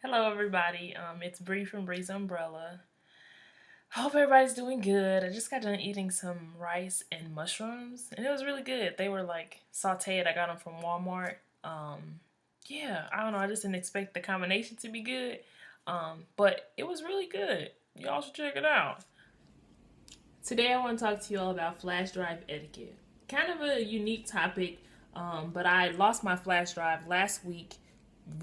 Hello, everybody. It's Bre from Bre's Umbrella. I hope everybody's doing good. I just got done eating some rice and mushrooms, and it was really good. They were like sauteed. I got them from Walmart. Yeah, I don't know. I just didn't expect the combination to be good, but it was really good. Y'all should check it out. Today, I want to talk to you all about flash drive etiquette. Kind of a unique topic, but I lost my flash drive last week.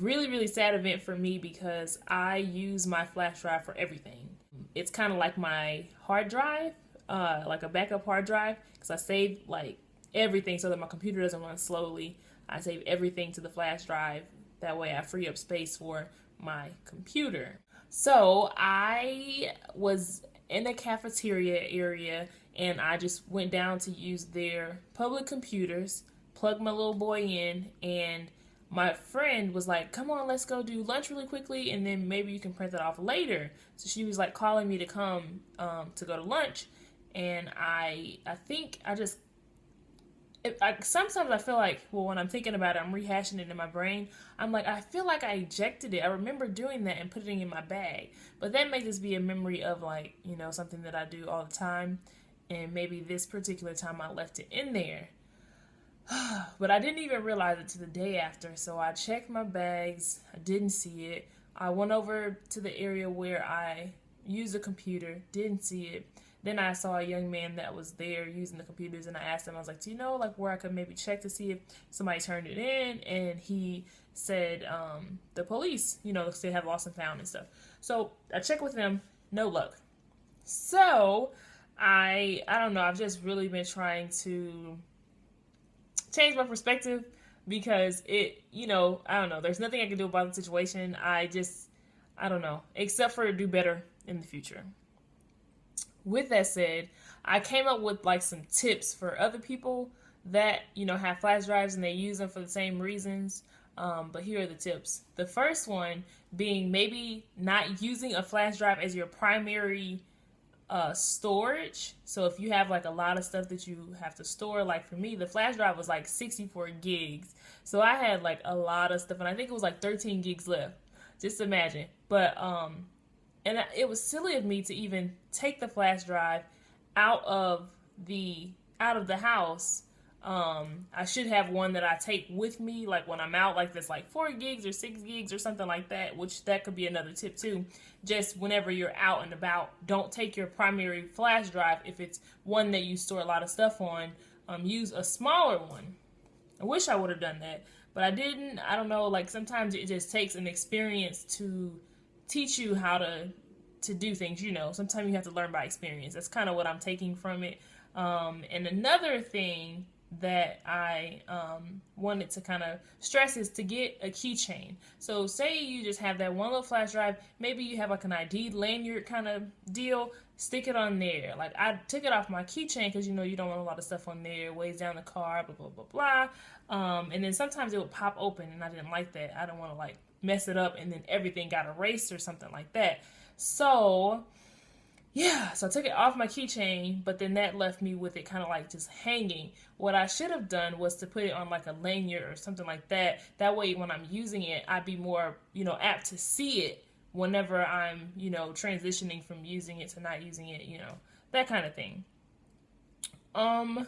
Really, really sad event for me because I use my flash drive for everything. It's kind of like my hard drive, like a backup hard drive, because I save like everything so that my computer doesn't run slowly. I save everything to the flash drive. That way, I free up space for my computer. So I was in the cafeteria area and I just went down to use their public computers, plugged my little boy in, and my friend was like, "Come on, let's go do lunch really quickly, and then maybe you can print it off later." So she was like calling me to come to go to lunch, and I think I just sometimes I feel like, well, when I'm thinking about it, I'm rehashing it in my brain. I'm like, I feel like I ejected it. I remember doing that and putting it in my bag. But that may just be a memory of like, something that I do all the time. And maybe this particular time I left it in there. But I didn't even realize it to the day after. So I checked my bags. I didn't see it. I went over to the area where I use the computer, didn't see it. Then I saw a young man that was there using the computers, and I asked him, I was like, "Do you know like where I could maybe check to see if somebody turned it in?" And he said, "The police, they have lost and found and stuff." So I checked with them, no luck. So I don't know. I've just really been trying to change my perspective because I don't know. There's nothing I can do about the situation. I don't know, except for do better in the future. With that said, I came up with like some tips for other people that have flash drives and they use them for the same reasons. But here are the tips. The first one being maybe not using a flash drive as your primary storage. So if you have like a lot of stuff that you have to store, like for me, the flash drive was like 64 gigs. So I had like a lot of stuff, and I think it was like 13 gigs left. Just imagine. But and it was silly of me to even take the flash drive out of the house. I should have one that I take with me, like when I'm out, like this, like 4 gigs or 6 gigs or something like that. Which that could be another tip too. Just whenever you're out and about, don't take your primary flash drive if it's one that you store a lot of stuff on. Use a smaller one. I wish I would have done that, but I didn't. I don't know. Like sometimes it just takes an experience to teach you how to do things. Sometimes you have to learn by experience. That's kind of what I'm taking from it. And another thing that I wanted to kind of stress is to get a keychain. So say you just have that one little flash drive, maybe you have like an ID lanyard kind of deal, stick it on there. Like I took it off my keychain because you don't want a lot of stuff on there, it weighs down the car, blah blah blah blah. And then sometimes it would pop open, and I didn't like that. I don't want to like mess it up and then everything got erased or something like that. So yeah, so I took it off my keychain, but then that left me with it kind of like just hanging. What I should have done was to put it on like a lanyard or something like that. That way, when I'm using it, I'd be more, apt to see it whenever I'm, transitioning from using it to not using it, that kind of thing. Um,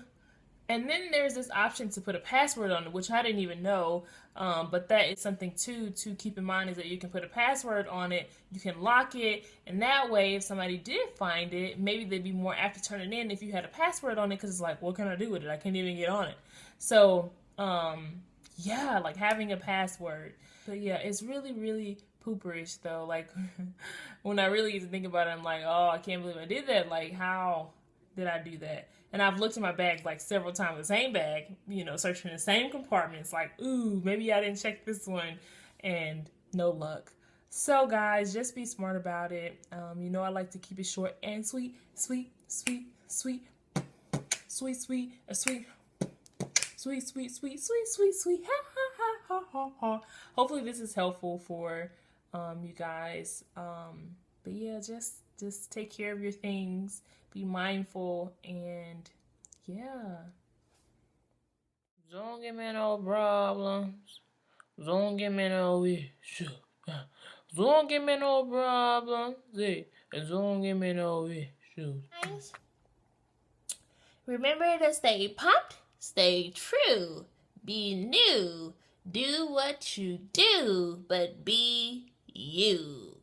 and then there's this option to put a password on it, which I didn't even know. But that is something too to keep in mind, is that you can put a password on it, you can lock it, and that way, if somebody did find it, maybe they'd be more apt to turn it in if you had a password on it, because it's like, what can I do with it? I can't even get on it. So, yeah, like having a password. But yeah, it's really, really pooperish though. Like when I really get to think about it, I'm like, oh, I can't believe I did that. Like, how did I do that? And I've looked in my bags like several times, the same bag, searching the same compartments, like, ooh, maybe I didn't check this one, and no luck. So, guys, just be smart about it. I like to keep it short and sweet, sweet, sweet, sweet, sweet, sweet, sweet, sweet, sweet, sweet, sweet, sweet, sweet, ha, ha, ha, ha, ha, ha. Hopefully, this is helpful for you guys. But yeah, just take care of your things, be mindful, and yeah. Don't give me no problems. Don't give me no issue. Don't give me no problem. Don't give me no issues. Remember to stay pumped, stay true, be new, do what you do, but be you.